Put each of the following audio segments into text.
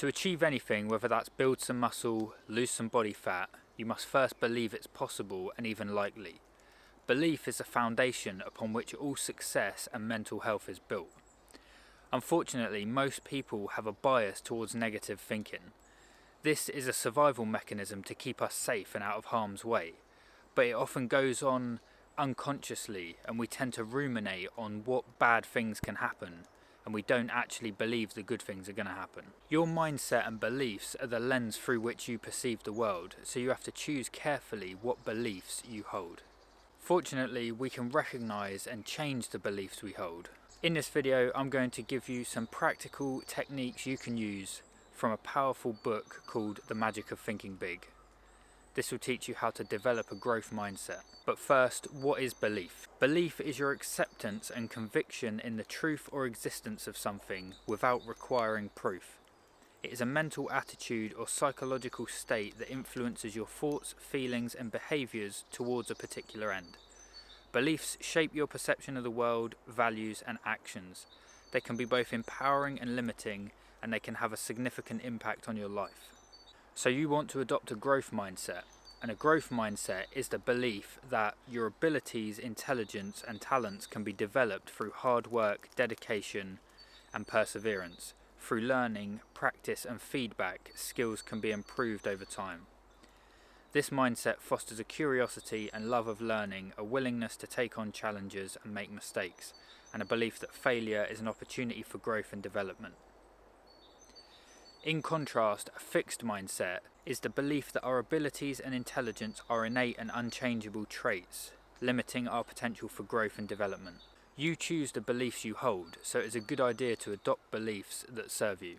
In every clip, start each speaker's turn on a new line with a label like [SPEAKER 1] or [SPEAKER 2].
[SPEAKER 1] To achieve anything, whether that's build some muscle, lose some body fat, you must first believe it's possible and even likely. Belief is the foundation upon which all success and mental health is built. Unfortunately, most people have a bias towards negative thinking. This is a survival mechanism to keep us safe and out of harm's way, but it often goes on unconsciously, and we tend to ruminate on what bad things can happen, and we don't actually believe the good things are going to happen. Your mindset and beliefs are the lens through which you perceive the world, so you have to choose carefully what beliefs you hold. Fortunately, we can recognise and change the beliefs we hold. In this video, I'm going to give you some practical techniques you can use from a powerful book called The Magic of Thinking Big. This will teach you how to develop a growth mindset. But first, what is belief? Belief is your acceptance and conviction in the truth or existence of something without requiring proof. It is a mental attitude or psychological state that influences your thoughts, feelings, and behaviours towards a particular end. Beliefs shape your perception of the world, values, and actions. They can be both empowering and limiting, and they can have a significant impact on your life. So you want to adopt a growth mindset, and a growth mindset is the belief that your abilities, intelligence, and talents can be developed through hard work, dedication, and perseverance. Through learning, practice, and feedback, skills can be improved over time. This mindset fosters a curiosity and love of learning, a willingness to take on challenges and make mistakes, and a belief that failure is an opportunity for growth and development. In contrast, a fixed mindset is the belief that our abilities and intelligence are innate and unchangeable traits, limiting our potential for growth and development. You choose the beliefs you hold, so it is a good idea to adopt beliefs that serve you.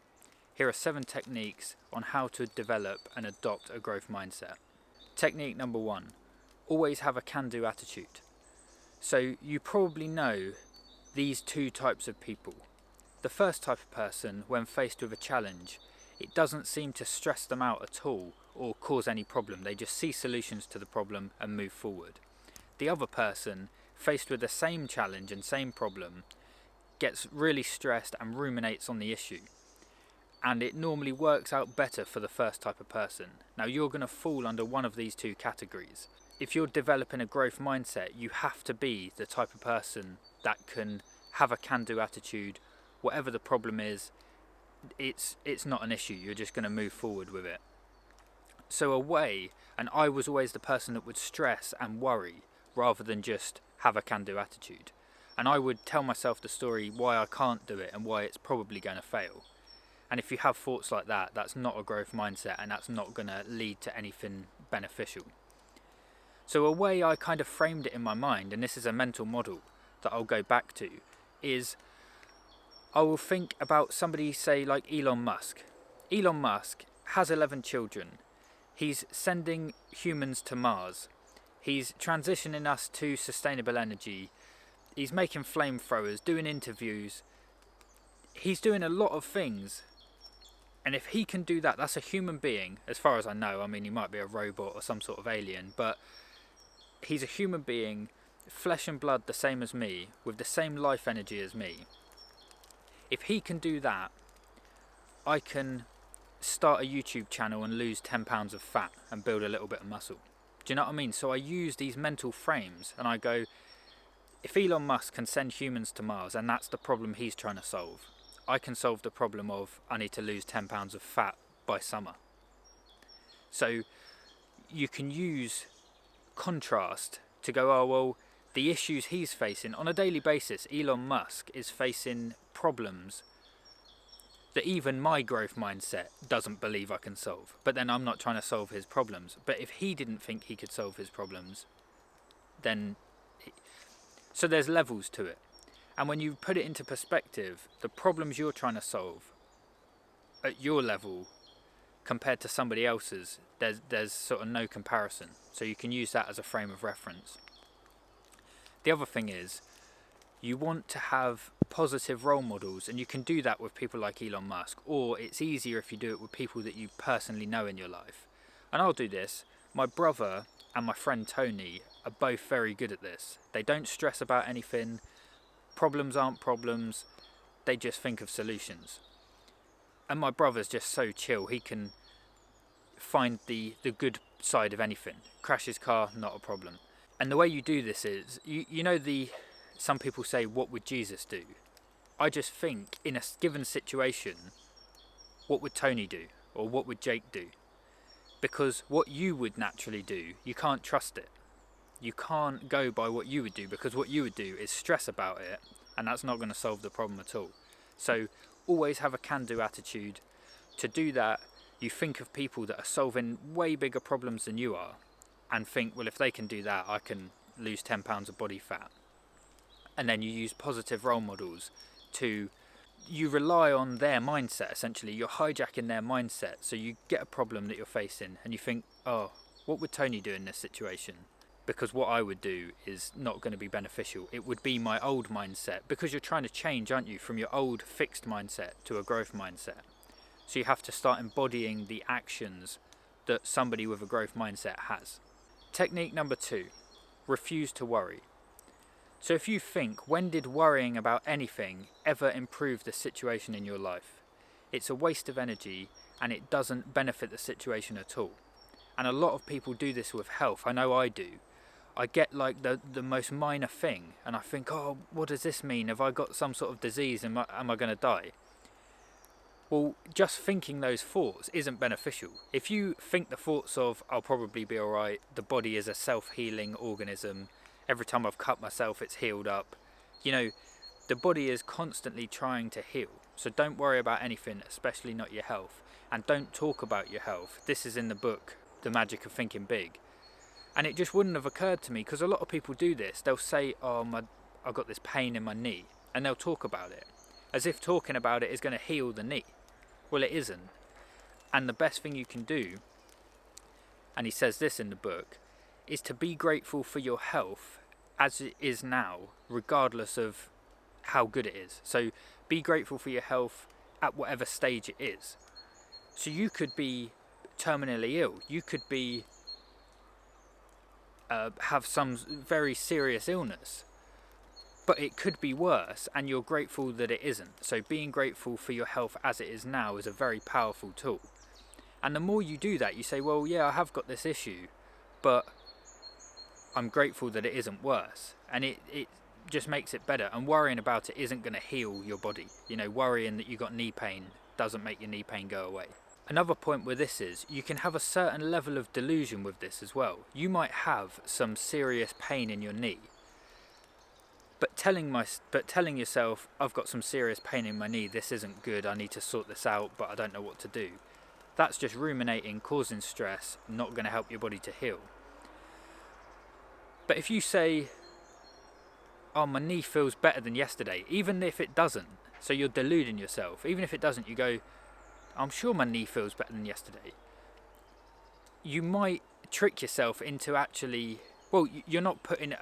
[SPEAKER 1] Here are 7 techniques on how to develop and adopt a growth mindset. Technique number 1. Always have a can-do attitude. So you probably know these 2 types of people. The first type of person, when faced with a challenge, it doesn't seem to stress them out at all or cause any problem. They just see solutions to the problem and move forward. The other person, faced with the same challenge and same problem, gets really stressed and ruminates on the issue. And it normally works out better for the first type of person. Now you're going to fall under one of these 2 categories. If you're developing a growth mindset, you have to be the type of person that can have a can-do attitude. Whatever the problem is, it's not an issue. You're just going to move forward with it. So and I was always the person that would stress and worry rather than just have a can-do attitude. And I would tell myself the story why I can't do it and why it's probably going to fail. And if you have thoughts like that, that's not a growth mindset, and that's not going to lead to anything beneficial. So a way I kind of framed it in my mind, and this is a mental model that I'll go back to, is I will think about somebody, say, like Elon Musk. Elon Musk has 11 children. He's sending humans to Mars. He's transitioning us to sustainable energy. He's making flamethrowers, doing interviews. He's doing a lot of things. And if he can do that, that's a human being, as far as I know. I mean, he might be a robot or some sort of alien, but he's a human being, flesh and blood the same as me, with the same life energy as me. If he can do that, I can start a YouTube channel and lose 10 pounds of fat and build a little bit of muscle. Do you know what I mean? So I use these mental frames and I go, if Elon Musk can send humans to Mars and that's the problem he's trying to solve, I can solve the problem of I need to lose 10 pounds of fat by summer. So you can use contrast to go, oh well, the issues he's facing on a daily basis, Elon Musk is facing problems that even my growth mindset doesn't believe I can solve. But then I'm not trying to solve his problems. But if he didn't think he could solve his problems, then... So there's levels to it. And when you put it into perspective, the problems you're trying to solve at your level compared to somebody else's, there's sort of no comparison. So you can use that as a frame of reference. The other thing is, you want to have positive role models, and you can do that with people like Elon Musk, or it's easier if you do it with people that you personally know in your life. And I'll do this. My brother and my friend Tony are both very good at this. They don't stress about anything. Problems aren't problems, they just think of solutions. And my brother's just so chill, he can find the good side of anything. Crash his car, not a problem. And the way you do this is, you know, some people say, what would Jesus do? I just think, in a given situation, what would Tony do? Or what would Jake do? Because what you would naturally do, you can't trust it. You can't go by what you would do, because what you would do is stress about it, and that's not going to solve the problem at all. So always have a can-do attitude. To do that, you think of people that are solving way bigger problems than you are, and think, well, if they can do that, I can lose 10 pounds of body fat. And then you use positive role models you rely on their mindset, essentially. You're hijacking their mindset. So you get a problem that you're facing and you think, oh, what would Tony do in this situation? Because what I would do is not going to be beneficial. It would be my old mindset, because you're trying to change, aren't you, from your old fixed mindset to a growth mindset. So you have to start embodying the actions that somebody with a growth mindset has. Technique number 2, refuse to worry. So if you think, when did worrying about anything ever improve the situation in your life? It's a waste of energy and it doesn't benefit the situation at all. And a lot of people do this with health. I know I do. I get like the most minor thing and I think, oh, what does this mean? Have I got some sort of disease? Am I going to die? Well, just thinking those thoughts isn't beneficial. If you think the thoughts of, I'll probably be alright, the body is a self-healing organism, every time I've cut myself it's healed up, you know, the body is constantly trying to heal. So don't worry about anything, especially not your health. And don't talk about your health. This is in the book, The Magic of Thinking Big. And it just wouldn't have occurred to me, because a lot of people do this. They'll say, oh, I've got this pain in my knee, and they'll talk about it, as if talking about it is going to heal the knee. Well, it isn't. And the best thing you can do, and he says this in the book, is to be grateful for your health as it is now, regardless of how good it is. So be grateful for your health at whatever stage it is. So you could be terminally ill. You could be have some very serious illness, but it could be worse, and you're grateful that it isn't. So being grateful for your health as it is now is a very powerful tool. And the more you do that, you say, well, yeah, I have got this issue, but I'm grateful that it isn't worse. And it just makes it better. And worrying about it isn't going to heal your body. You know, worrying that you got knee pain doesn't make your knee pain go away. Another point with this is, you can have a certain level of delusion with this as well. You might have some serious pain in your knee, but telling yourself, I've got some serious pain in my knee, this isn't good, I need to sort this out, but I don't know what to do. That's just ruminating, causing stress, not going to help your body to heal. But if you say, oh, my knee feels better than yesterday, even if it doesn't, so you're deluding yourself, even if it doesn't, you go, I'm sure my knee feels better than yesterday. You might trick yourself into actually, well, you're not putting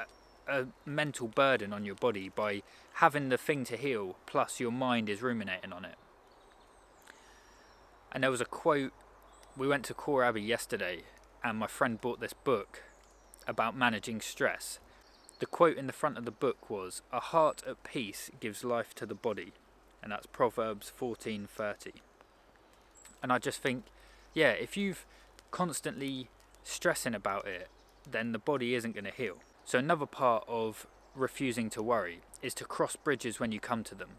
[SPEAKER 1] a mental burden on your body by having the thing to heal, plus your mind is ruminating on it. And there was a quote, we went to Core Abbey yesterday, and my friend bought this book about managing stress. The quote in the front of the book was, a heart at peace gives life to the body. And that's Proverbs 14:30. And I just think, yeah, if you've constantly stressing about it, then the body isn't going to heal. So another part of refusing to worry is to cross bridges when you come to them.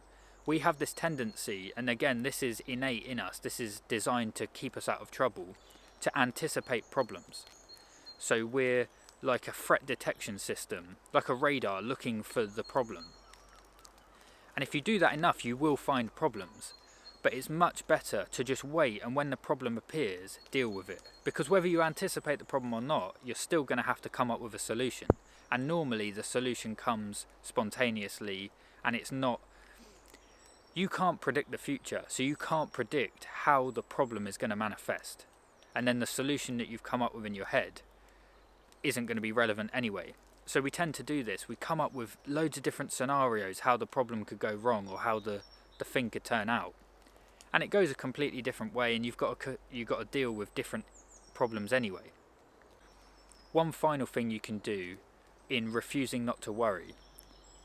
[SPEAKER 1] We have this tendency, and again, this is innate in us, this is designed to keep us out of trouble, to anticipate problems. So we're like a threat detection system, like a radar looking for the problem. And if you do that enough, you will find problems. But it's much better to just wait, and when the problem appears, deal with it. Because whether you anticipate the problem or not, you're still going to have to come up with a solution. And normally the solution comes spontaneously, and it's not... You can't predict the future, so you can't predict how the problem is going to manifest. And then the solution that you've come up with in your head isn't going to be relevant anyway. So we tend to do this. We come up with loads of different scenarios, how the problem could go wrong or how the thing could turn out. And it goes a completely different way, and you've got to deal with different problems anyway. One final thing you can do in refusing not to worry,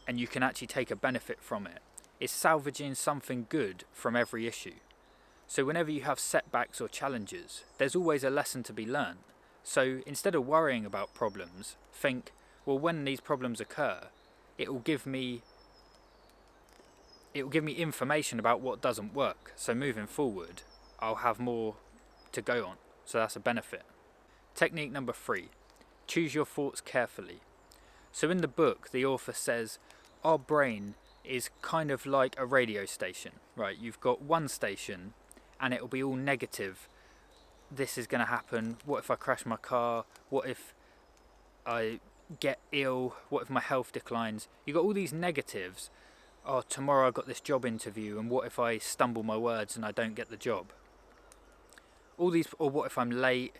[SPEAKER 1] and you can actually take a benefit from it, is salvaging something good from every issue. So whenever you have setbacks or challenges, there's always a lesson to be learned. So instead of worrying about problems, think, well, when these problems occur, it will give me information about what doesn't work. So moving forward, I'll have more to go on. So that's a benefit. Technique number 3, choose your thoughts carefully. So in the book, the author says, our brain is kind of like a radio station, right? You've got one station and it'll be all negative. This is going to happen. What if I crash my car? What if I get ill? What if my health declines? You've got all these negatives. Oh, tomorrow I've got this job interview, and what if I stumble my words and I don't get the job? All these, or what if I'm late,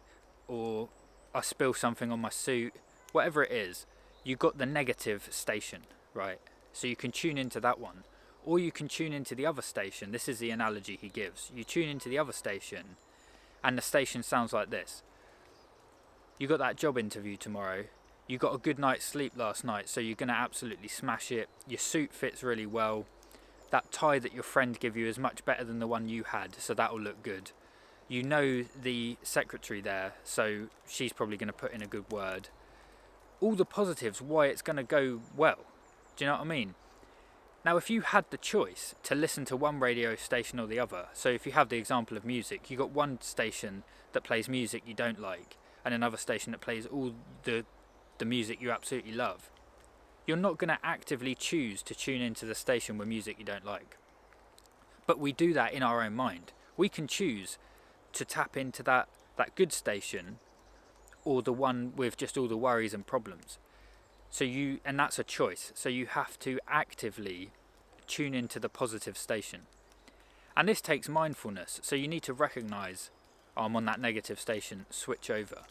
[SPEAKER 1] or I spill something on my suit? Whatever it is, you've got the negative station, right? So you can tune into that one, or you can tune into the other station. This is the analogy he gives. You tune into the other station, and the station sounds like this. You got that job interview tomorrow. You got a good night's sleep last night, so you're going to absolutely smash it. Your suit fits really well. That tie that your friend gave you is much better than the one you had, so that'll look good. You know the secretary there, so she's probably going to put in a good word. All the positives, why it's going to go well. Do you know what I mean? Now, if you had the choice to listen to one radio station or the other, so if you have the example of music, you got one station that plays music you don't like, and another station that plays all the music you absolutely love, you're not going to actively choose to tune into the station with music you don't like. But we do that in our own mind. We can choose to tap into that good station, or the one with just all the worries and problems. And that's a choice. So you have to actively tune into the positive station. And this takes mindfulness. So you need to recognize, I'm on that negative station, switch over.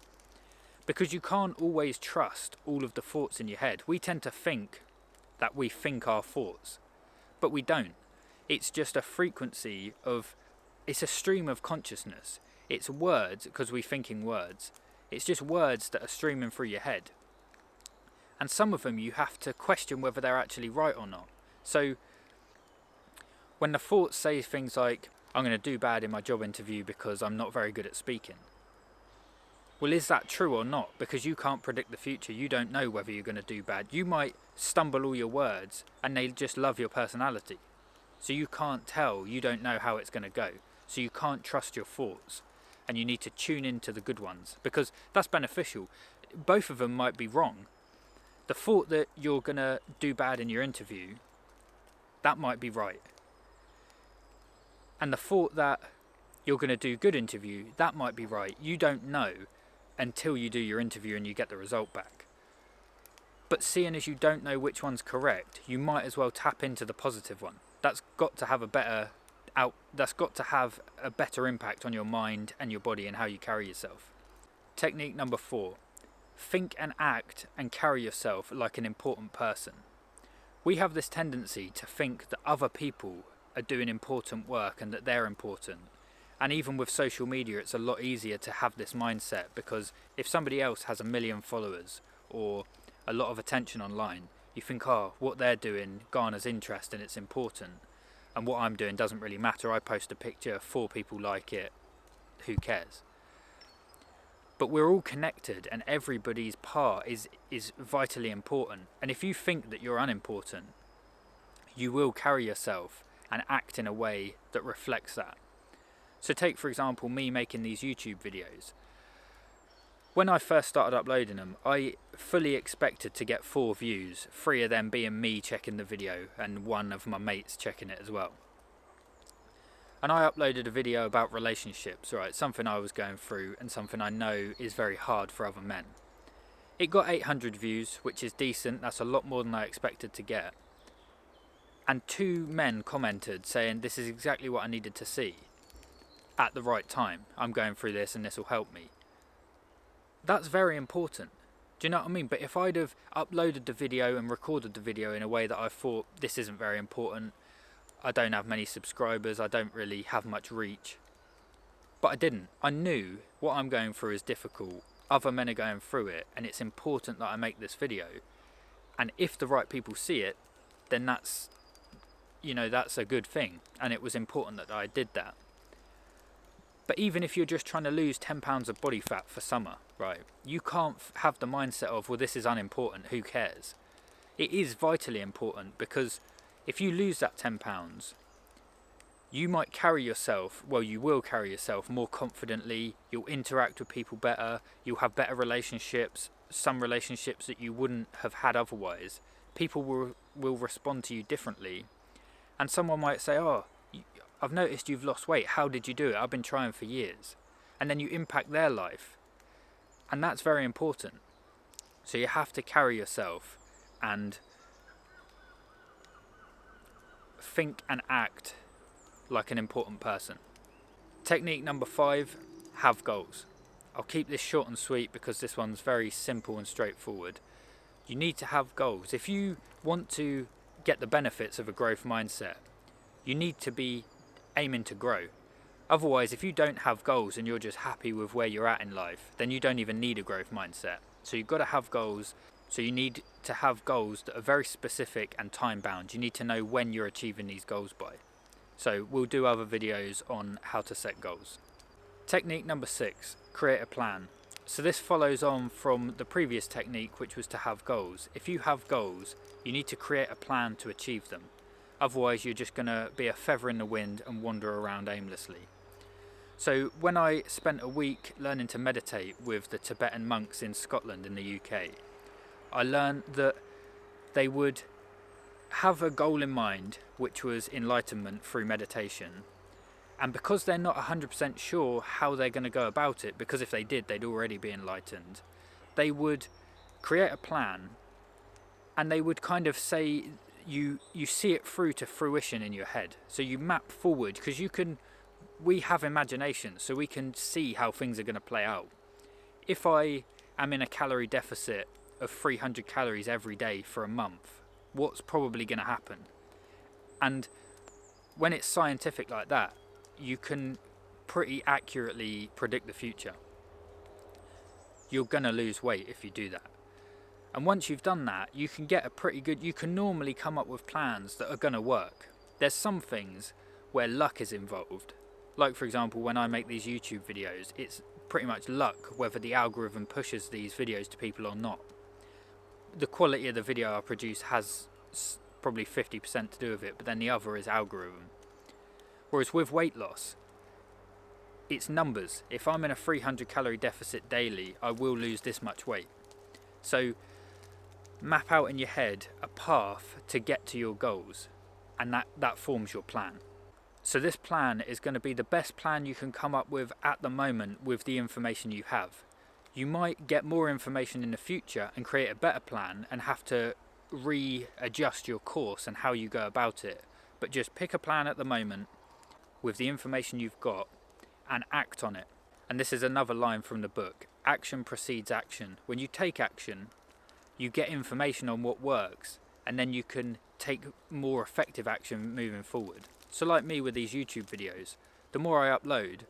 [SPEAKER 1] Because you can't always trust all of the thoughts in your head. We tend to think that we think our thoughts, but we don't. It's just a frequency it's a stream of consciousness. It's words, because we're thinking words. It's just words that are streaming through your head. And some of them you have to question whether they're actually right or not. So when the thoughts say things like, I'm going to do bad in my job interview because I'm not very good at speaking. Well, is that true or not? Because you can't predict the future. You don't know whether you're going to do bad. You might stumble all your words and they just love your personality. So you can't tell. You don't know how it's going to go. So you can't trust your thoughts. And you need to tune into the good ones, because that's beneficial. Both of them might be wrong. The thought that you're going to do bad in your interview, that might be right. And the thought that you're going to do good interview, that might be right. You don't know until you do your interview and you get the result back. But seeing as you don't know which one's correct, you might as well tap into the positive one. That's got to have a better impact on your mind and your body and how you carry yourself. Technique number 4. Think and act and carry yourself like an important person. We have this tendency to think that other people are doing important work and that they're important. And even with social media, it's a lot easier to have this mindset, because if somebody else has 1 million followers or a lot of attention online, you think, oh, what they're doing garners interest and it's important. And what I'm doing doesn't really matter. I post a picture, 4 people like it, who cares? But we're all connected and everybody's part is vitally important. And if you think that you're unimportant, you will carry yourself and act in a way that reflects that. So take, for example, me making these YouTube videos. When I first started uploading them, I fully expected to get 4 views, 3 of them being me checking the video and 1 of my mates checking it as well. And I uploaded a video about relationships, right? Something I was going through and something I know is very hard for other men. It got 800 views, which is decent. That's a lot more than I expected to get. And 2 men commented saying, this is exactly what I needed to see at the right time. I'm going through this and this will help me. That's very important. Do you know what I mean? But if I'd have uploaded the video and recorded the video in a way that I thought, this isn't very important, I don't have many subscribers, I don't really have much reach. But I didn't. I knew what I'm going through is difficult. Other men are going through it, and it's important that I make this video. And if the right people see it, then that's a good thing. And it was important that I did that. But even if you're just trying to lose 10 pounds of body fat for summer, right, you can't have the mindset of, well, this is unimportant, who cares? It is vitally important, because if you lose that 10 pounds, you might carry yourself, well, you will carry yourself more confidently, you'll interact with people better, you'll have better relationships, some relationships that you wouldn't have had otherwise. People will respond to you differently. And someone might say, oh, I've noticed you've lost weight, how did you do it? I've been trying for years. And then you impact their life. And that's very important. So you have to carry yourself and think and act like an important person. Technique number 5, have goals. I'll keep this short and sweet because this one's very simple and straightforward. You need to have goals. If you want to get the benefits of a growth mindset, you need to be aiming to grow. Otherwise, if you don't have goals and you're just happy with where you're at in life, then you don't even need a growth mindset. So you've got to have goals. So you need to have goals that are very specific and time bound. You need to know when you're achieving these goals by. So we'll do other videos on how to set goals. Technique number 6, create a plan. So this follows on from the previous technique, which was to have goals. If you have goals, you need to create a plan to achieve them. Otherwise, you're just going to be a feather in the wind and wander around aimlessly. So when I spent a week learning to meditate with the Tibetan monks in Scotland in the UK, I learned that they would have a goal in mind, which was enlightenment through meditation. And because they're not 100% sure how they're going to go about it, because if they did, they'd already be enlightened, they would create a plan, and they would kind of say, you see it through to fruition in your head. So you map forward, because we have imagination, so we can see how things are going to play out. If I am in a calorie deficit of 300 calories every day for a month, what's probably going to happen? And when it's scientific like that, you can pretty accurately predict the future. You're going to lose weight if you do that. And once you've done that, you can get you can normally come up with plans that are going to work. There's some things where luck is involved. Like, for example, when I make these YouTube videos, it's pretty much luck whether the algorithm pushes these videos to people or not. The quality of the video I produce has probably 50% to do with it, but then the other is algorithm. Whereas with weight loss, it's numbers. If I'm in a 300 calorie deficit daily, I will lose this much weight. So map out in your head a path to get to your goals, and that forms your plan. So this plan is going to be the best plan you can come up with at the moment with the information you have. You might get more information in the future and create a better plan and have to readjust your course and how you go about it. But just pick a plan at the moment with the information you've got and act on it. And this is another line from the book. Action precedes action. When you take action, you get information on what works, and then you can take more effective action moving forward. So like me with these YouTube videos, the more I upload,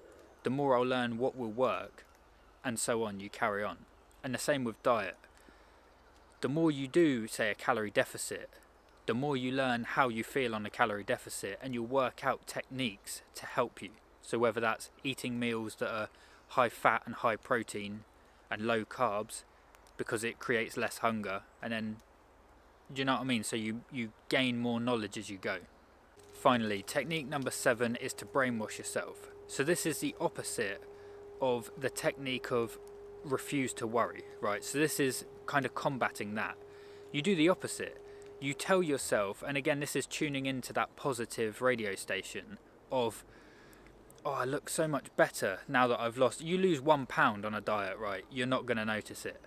[SPEAKER 1] the more I'll learn what will work, and so on, you carry on. And the same with diet. The more you do, say, a calorie deficit, the more you learn how you feel on a calorie deficit, and you'll work out techniques to help you. So whether that's eating meals that are high fat and high protein and low carbs, because it creates less hunger, and then, do you know what I mean? So you gain more knowledge as you go. Finally, technique number 7 is to brainwash yourself. So this is the opposite of the technique of refuse to worry, right? So this is kind of combating that. You do the opposite. You tell yourself, and again, this is tuning into that positive radio station of, oh, I look so much better now that I've lost. You lose 1 pound on a diet, right? You're not going to notice it.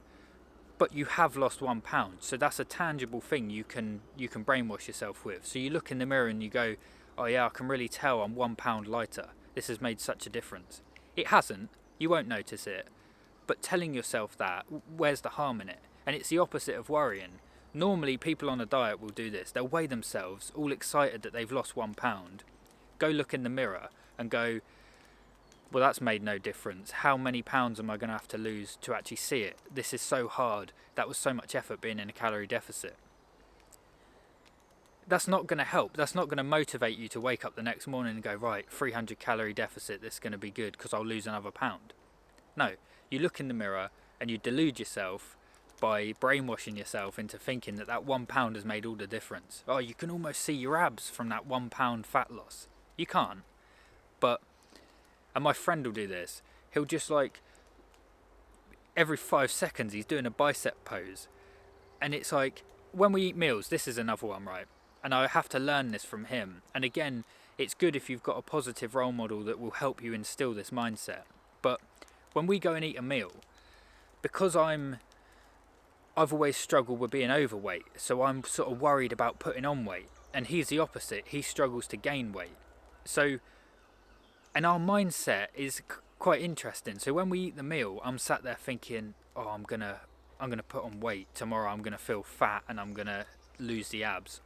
[SPEAKER 1] But you have lost 1 pound. So that's a tangible thing you can brainwash yourself with. So you look in the mirror and you go, oh yeah, I can really tell I'm 1 pound lighter. This has made such a difference. It hasn't. You won't notice it. But telling yourself that, where's the harm in it? And it's the opposite of worrying. Normally people on a diet will do this. They'll weigh themselves, all excited that they've lost 1 pound. Go look in the mirror and go, well, that's made no difference. How many pounds am I going to have to lose to actually see it? This is so hard. That was so much effort being in a calorie deficit. that's not going to help. That's not going to motivate you to wake up the next morning and go, right, 300 calorie deficit, this is going to be good because I'll lose another pound. No, you look in the mirror and you delude yourself by brainwashing yourself into thinking that that 1 pound has made all the difference. Oh, you can almost see your abs from that 1 pound fat loss. You can't. But, and my friend will do this, he'll just like, every 5 seconds he's doing a bicep pose. And it's like, when we eat meals, this is another one, right? And I have to learn this from him. And again, it's good if you've got a positive role model that will help you instill this mindset. But when we go and eat a meal, because I've always struggled with being overweight, so I'm sort of worried about putting on weight. And he's the opposite. He struggles to gain weight. So, and our mindset is quite interesting. So when we eat the meal, I'm sat there thinking, oh, I'm gonna put on weight. Tomorrow I'm gonna feel fat and I'm gonna lose the abs.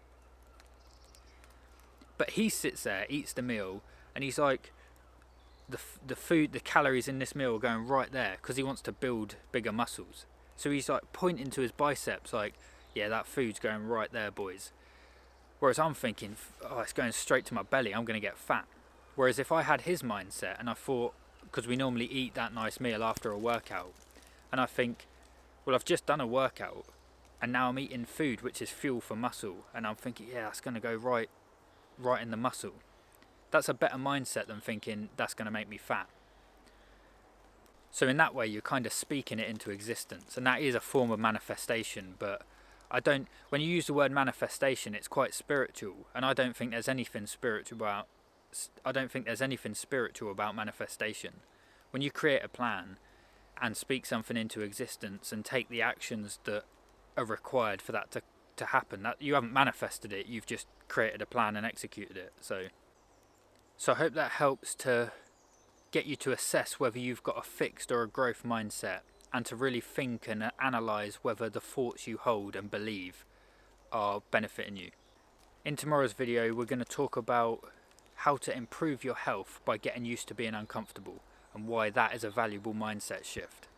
[SPEAKER 1] But he sits there, eats the meal, and he's like, the food, the calories in this meal are going right there because he wants to build bigger muscles. So he's like pointing to his biceps like, yeah, that food's going right there, boys. Whereas I'm thinking, oh, it's going straight to my belly, I'm going to get fat. Whereas if I had his mindset and I thought, because we normally eat that nice meal after a workout, and I think, well, I've just done a workout and now I'm eating food which is fuel for muscle, and I'm thinking, yeah, that's going to go right in the muscle. That's a better mindset than thinking that's going to make me fat. So in that way, you're kind of speaking it into existence, and that is a form of manifestation. But when you use the word manifestation, it's quite spiritual, and I don't think there's anything spiritual about manifestation. When you create a plan and speak something into existence and take the actions that are required for that to happen, that you haven't manifested it, you've just created a plan and executed it. So I hope that helps to get you to assess whether you've got a fixed or a growth mindset, and to really think and analyse whether the thoughts you hold and believe are benefiting you. In tomorrow's video, we're going to talk about how to improve your health by getting used to being uncomfortable, and why that is a valuable mindset shift.